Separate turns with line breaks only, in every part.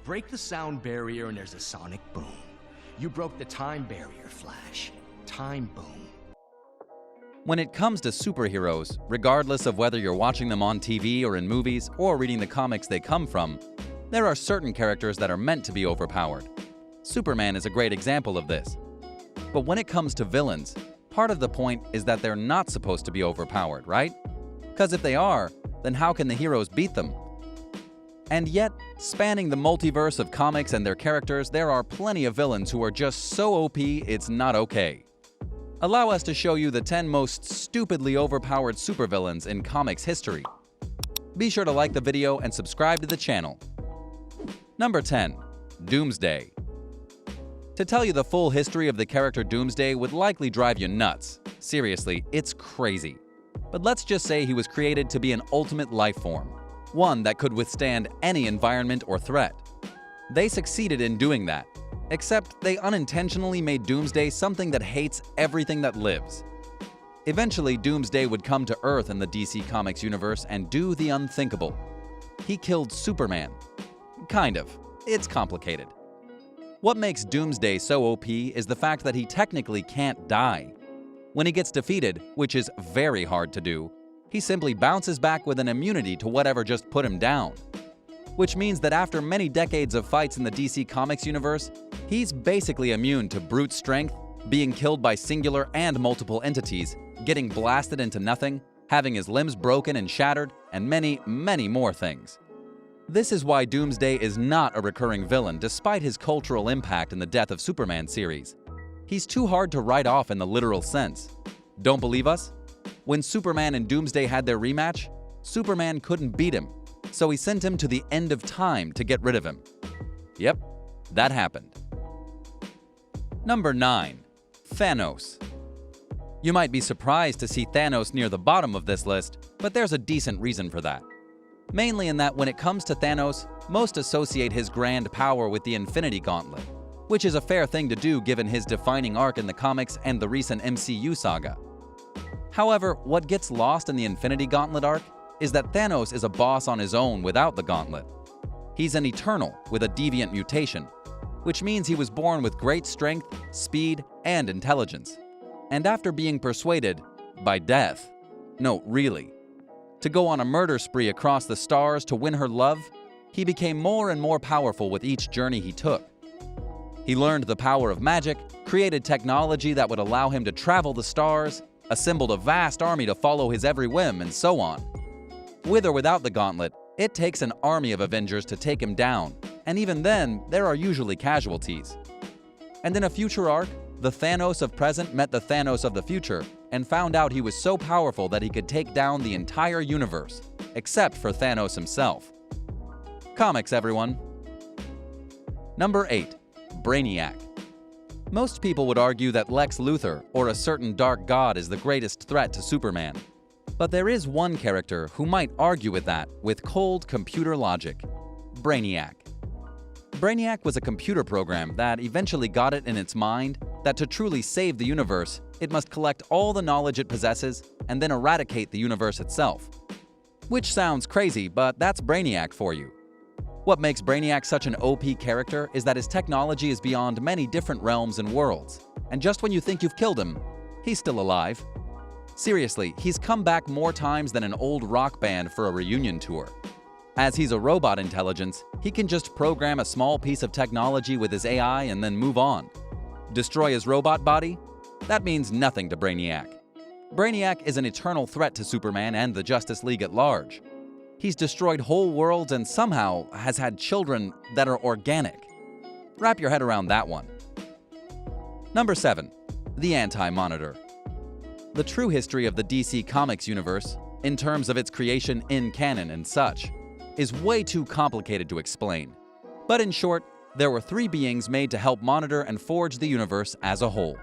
break the sound barrier and there's a sonic boom. You broke the time barrier, Flash. Time boom.
When it comes to superheroes, regardless of whether you're watching them on TV or in movies or reading the comics they come from, there are certain characters that are meant to be overpowered. Superman is a great example of this. But when it comes to villains, part of the point is that they're not supposed to be overpowered, right? Because if they are, then how can the heroes beat them? And yet, spanning the multiverse of comics and their characters, there are plenty of villains who are just so OP it's not okay. Allow us to show you the 10 most stupidly overpowered supervillains in comics history. Be sure to like the video and subscribe to the channel. Number 10. Doomsday. To tell you the full history of the character Doomsday would likely drive you nuts. Seriously, it's crazy. But let's just say he was created to be an ultimate life form, one that could withstand any environment or threat. They succeeded in doing that, except they unintentionally made Doomsday something that hates everything that lives. Eventually, Doomsday would come to Earth in the DC Comics universe and do the unthinkable. He killed Superman. Kind of. It's complicated. What makes Doomsday so OP is the fact that he technically can't die. When he gets defeated, which is very hard to do, he simply bounces back with an immunity to whatever just put him down. Which means that after many decades of fights in the DC Comics universe, he's basically immune to brute strength, being killed by singular and multiple entities, getting blasted into nothing, having his limbs broken and shattered, and many, many more things. This is why Doomsday is not a recurring villain despite his cultural impact in the Death of Superman series. He's too hard to write off in the literal sense. Don't believe us? When Superman and Doomsday had their rematch, Superman couldn't beat him, so he sent him to the end of time to get rid of him. Yep, that happened. Number 9. Thanos. You might be surprised to see Thanos near the bottom of this list, but there's a decent reason for that. Mainly in that when it comes to Thanos, most associate his grand power with the Infinity Gauntlet, which is a fair thing to do given his defining arc in the comics and the recent MCU saga. However, what gets lost in the Infinity Gauntlet arc is that Thanos is a boss on his own without the gauntlet. He's an Eternal with a deviant mutation, which means he was born with great strength, speed, and intelligence. And after being persuaded, by death, no, really, to go on a murder spree across the stars to win her love, he became more and more powerful with each journey he took. He learned the power of magic, created technology that would allow him to travel the stars, assembled a vast army to follow his every whim, and so on. With or without the gauntlet, it takes an army of Avengers to take him down, and even then, there are usually casualties. And in a future arc, the Thanos of present met the Thanos of the future and found out he was so powerful that he could take down the entire universe, except for Thanos himself. Comics, everyone. Number 8. Brainiac. Most people would argue that Lex Luthor or a certain dark god is the greatest threat to Superman. But there is one character who might argue with that with cold computer logic: Brainiac. Brainiac was a computer program that eventually got it in its mind that to truly save the universe, it must collect all the knowledge it possesses and then eradicate the universe itself. Which sounds crazy, but that's Brainiac for you. What makes Brainiac such an OP character is that his technology is beyond many different realms and worlds, and just when you think you've killed him, he's still alive. Seriously, he's come back more times than an old rock band for a reunion tour. As he's a robot intelligence, he can just program a small piece of technology with his AI and then move on. Destroy his robot body? That means nothing to Brainiac. Brainiac is an eternal threat to Superman and the Justice League at large. He's destroyed whole worlds and somehow has had children that are organic. Wrap your head around that one. Number 7. The Anti-Monitor. The true history of the DC Comics universe, in terms of its creation in canon and such, is way too complicated to explain. But in short, there were 3 beings made to help monitor and forge the universe as a whole.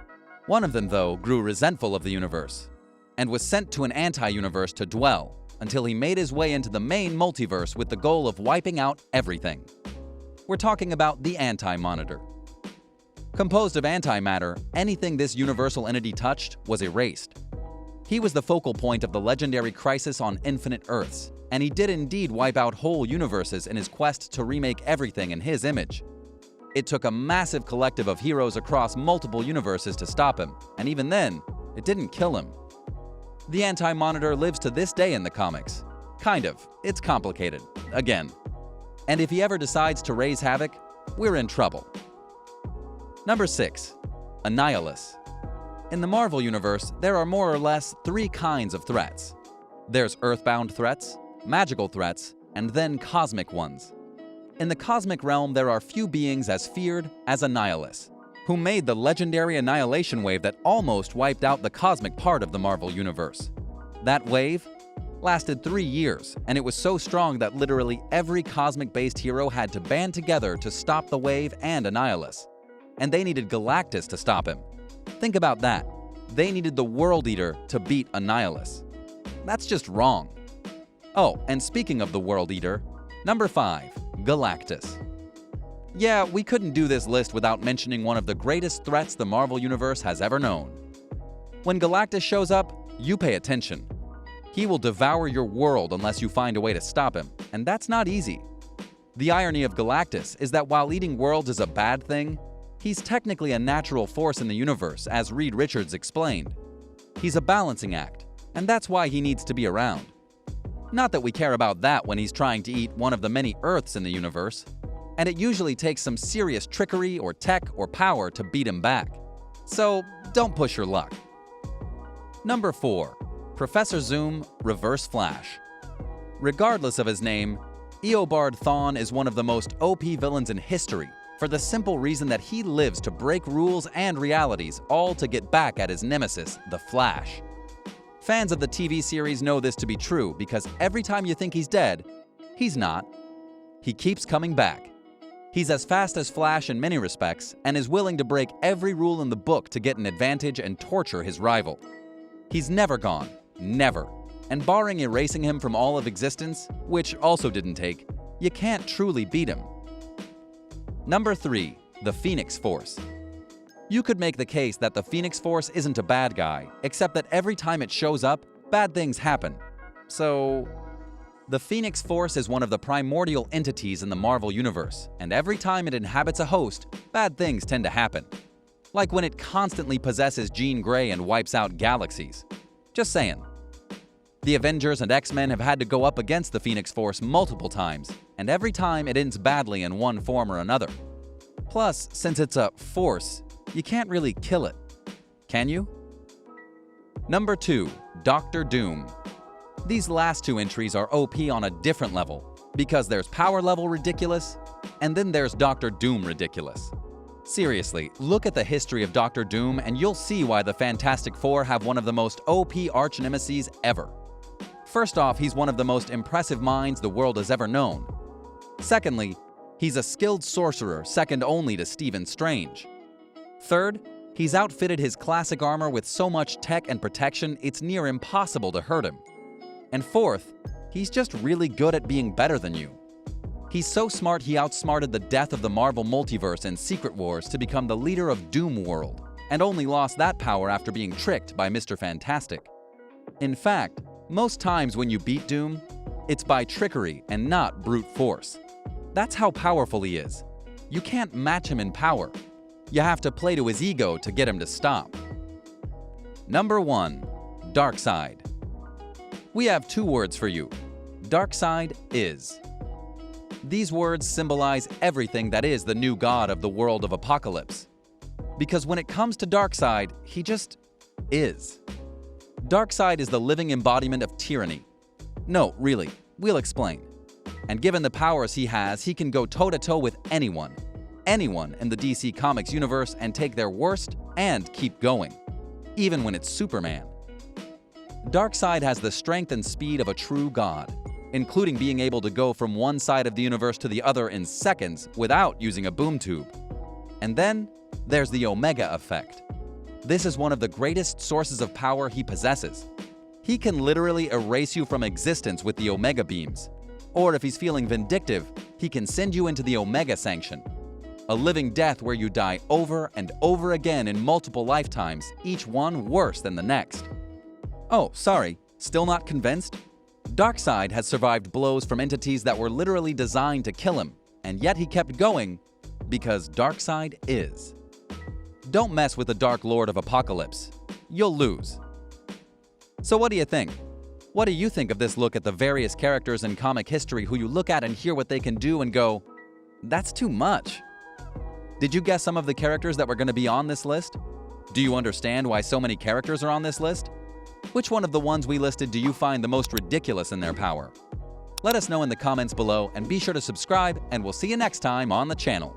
One of them, though, grew resentful of the universe and was sent to an anti-universe to dwell until he made his way into the main multiverse with the goal of wiping out everything. We're talking about the Anti-Monitor. Composed of antimatter, anything this universal entity touched was erased. He was the focal point of the legendary crisis on Infinite Earths, and he did indeed wipe out whole universes in his quest to remake everything in his image. It took a massive collective of heroes across multiple universes to stop him, and even then, it didn't kill him. The Anti-Monitor lives to this day in the comics. Kind of. It's complicated. Again. And if he ever decides to raise havoc, we're in trouble. Number 6. Annihilus. In the Marvel Universe, there are more or less 3 kinds of threats. There's earthbound threats, magical threats, and then cosmic ones. In the cosmic realm, there are few beings as feared as Annihilus, who made the legendary annihilation wave that almost wiped out the cosmic part of the Marvel Universe. That wave lasted 3 years, and it was so strong that literally every cosmic-based hero had to band together to stop the wave and Annihilus. And they needed Galactus to stop him. Think about that. They needed the World Eater to beat Annihilus. That's just wrong. Oh, and speaking of the World Eater, number 5, Galactus. Yeah, we couldn't do this list without mentioning one of the greatest threats the Marvel Universe has ever known. When Galactus shows up, you pay attention. He will devour your world unless you find a way to stop him, and that's not easy. The irony of Galactus is that while eating worlds is a bad thing, he's technically a natural force in the universe, as Reed Richards explained. He's a balancing act, and that's why he needs to be around. Not that we care about that when he's trying to eat one of the many Earths in the universe, and it usually takes some serious trickery or tech or power to beat him back. So don't push your luck. Number 4. Professor Zoom, Reverse Flash. Regardless of his name, Eobard Thawne is one of the most OP villains in history, for the simple reason that he lives to break rules and realities, all to get back at his nemesis, the Flash. Fans of the TV series know this to be true because every time you think he's dead, he's not. He keeps coming back. He's as fast as Flash in many respects and is willing to break every rule in the book to get an advantage and torture his rival. He's never gone. Never. And barring erasing him from all of existence, which also didn't take, you can't truly beat him. Number 3. The Phoenix Force. You could make the case that the Phoenix Force isn't a bad guy, except that every time it shows up, bad things happen. So, the Phoenix Force is one of the primordial entities in the Marvel Universe, and every time it inhabits a host, bad things tend to happen. Like when it constantly possesses Jean Grey and wipes out galaxies. Just saying. The Avengers and X-Men have had to go up against the Phoenix Force multiple times, and every time it ends badly in one form or another. Plus, since it's a force, you can't really kill it. Can you? Number 2. Dr. Doom. These last 2 entries are OP on a different level, because there's power level ridiculous, and then there's Dr. Doom ridiculous. Seriously, look at the history of Dr. Doom and you'll see why the Fantastic Four have one of the most OP arch-nemeses ever. First off, he's one of the most impressive minds the world has ever known. Secondly, he's a skilled sorcerer second only to Stephen Strange. Third, he's outfitted his classic armor with so much tech and protection it's near impossible to hurt him. And fourth, he's just really good at being better than you. He's so smart he outsmarted the death of the Marvel Multiverse in Secret Wars to become the leader of Doom World, and only lost that power after being tricked by Mr. Fantastic. In fact, most times when you beat Doom, it's by trickery and not brute force. That's how powerful he is. You can't match him in power. You have to play to his ego to get him to stop. Number 1. Darkseid. We have 2 words for you. Darkseid is. These words symbolize everything that is the new god of the world of Apocalypse. Because when it comes to Darkseid, he just is. Darkseid is the living embodiment of tyranny. No, really, we'll explain. And given the powers he has, he can go toe-to-toe with anyone in the DC Comics universe and take their worst and keep going, even when it's Superman. Darkseid has the strength and speed of a true god, including being able to go from one side of the universe to the other in seconds without using a boom tube. And then, there's the Omega effect. This is one of the greatest sources of power he possesses. He can literally erase you from existence with the Omega beams. Or if he's feeling vindictive, he can send you into the Omega Sanction, a living death where you die over and over again in multiple lifetimes, each one worse than the next. Oh, sorry, still not convinced? Darkseid has survived blows from entities that were literally designed to kill him, and yet he kept going because Darkseid is. Don't mess with the Dark Lord of Apocalypse. You'll lose. So what do you think? What do you think of this look at the various characters in comic history who you look at and hear what they can do and go, that's too much? Did you guess some of the characters that were going to be on this list? Do you understand why so many characters are on this list? Which one of the ones we listed do you find the most ridiculous in their power? Let us know in the comments below and be sure to subscribe, and we'll see you next time on the channel.